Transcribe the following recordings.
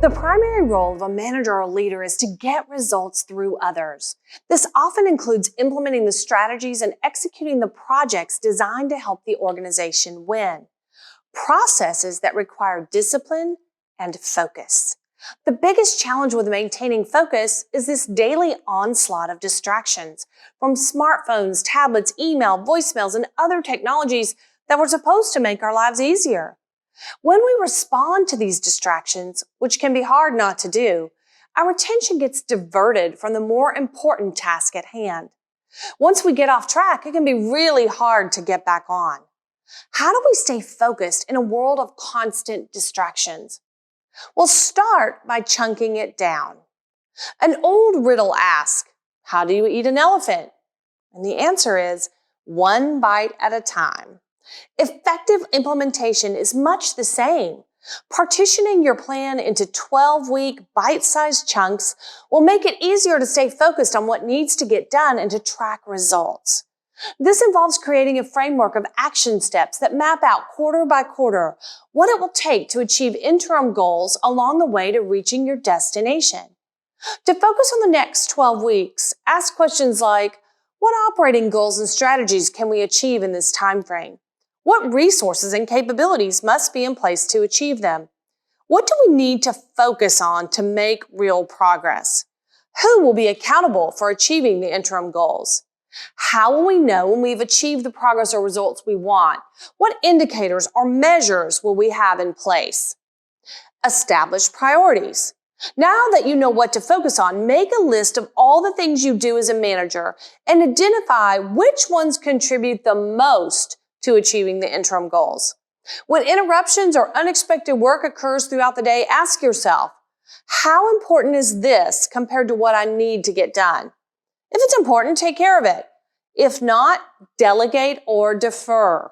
The primary role of a manager or leader is to get results through others. This often includes implementing the strategies and executing the projects designed to help the organization win. Processes that require discipline and focus. The biggest challenge with maintaining focus is this daily onslaught of distractions, from smartphones, tablets, email, voicemails, and other technologies that were supposed to make our lives easier. When we respond to these distractions, which can be hard not to do, our attention gets diverted from the more important task at hand. Once we get off track, it can be really hard to get back on. How do we stay focused in a world of constant distractions? Well, start by chunking it down. An old riddle asks, how do you eat an elephant? And the answer is, one bite at a time. Effective implementation is much the same. Partitioning your plan into 12-week, bite-sized chunks will make it easier to stay focused on what needs to get done and to track results. This involves creating a framework of action steps that map out quarter by quarter what it will take to achieve interim goals along the way to reaching your destination. To focus on the next 12 weeks, ask questions like, what operating goals and strategies can we achieve in this time frame? What resources and capabilities must be in place to achieve them? What do we need to focus on to make real progress? Who will be accountable for achieving the interim goals? How will we know when we've achieved the progress or results we want? What indicators or measures will we have in place? Establish priorities. Now that you know what to focus on, make a list of all the things you do as a manager and identify which ones contribute the most to achieving the interim goals. When interruptions or unexpected work occurs throughout the day, ask yourself, how important is this compared to what I need to get done? If it's important, take care of it. If not, delegate or defer.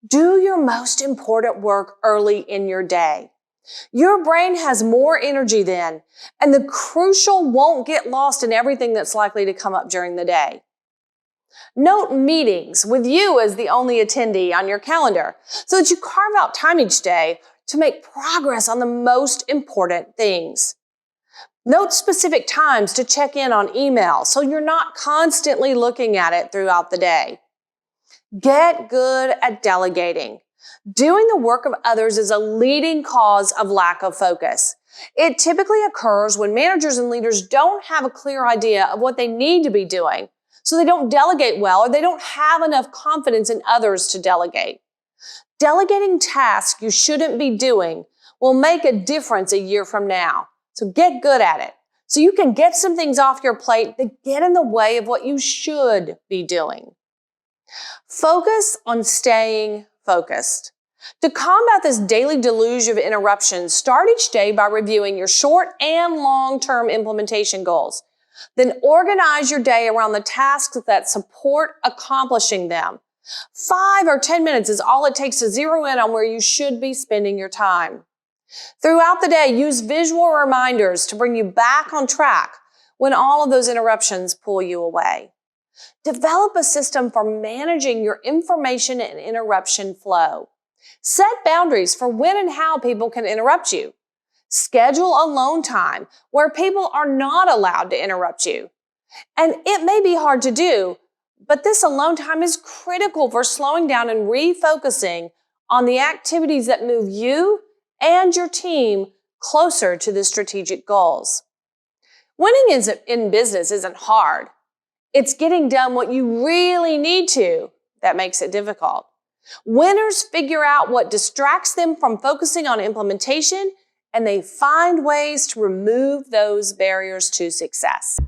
Do your most important work early in your day. Your brain has more energy then, and the crucial won't get lost in everything that's likely to come up during the day. Note meetings with you as the only attendee on your calendar so that you carve out time each day to make progress on the most important things. Note specific times to check in on email so you're not constantly looking at it throughout the day. Get good at delegating. Doing the work of others is a leading cause of lack of focus. It typically occurs when managers and leaders don't have a clear idea of what they need to be doing, so they don't delegate well or they don't have enough confidence in others to delegate. Delegating tasks you shouldn't be doing will make a difference a year from now. So get good at it so you can get some things off your plate that get in the way of what you should be doing. Focus on staying focused. To combat this daily deluge of interruptions, start each day by reviewing your short and long-term implementation goals. Then organize your day around the tasks that support accomplishing them. 5 or 10 minutes is all it takes to zero in on where you should be spending your time. Throughout the day, use visual reminders to bring you back on track when all of those interruptions pull you away. Develop a system for managing your information and interruption flow. Set boundaries for when and how people can interrupt you. Schedule alone time where people are not allowed to interrupt you. And it may be hard to do, but this alone time is critical for slowing down and refocusing on the activities that move you and your team closer to the strategic goals. Winning in business isn't hard. It's getting done what you really need to that makes it difficult. Winners figure out what distracts them from focusing on implementation, and they find ways to remove those barriers to success.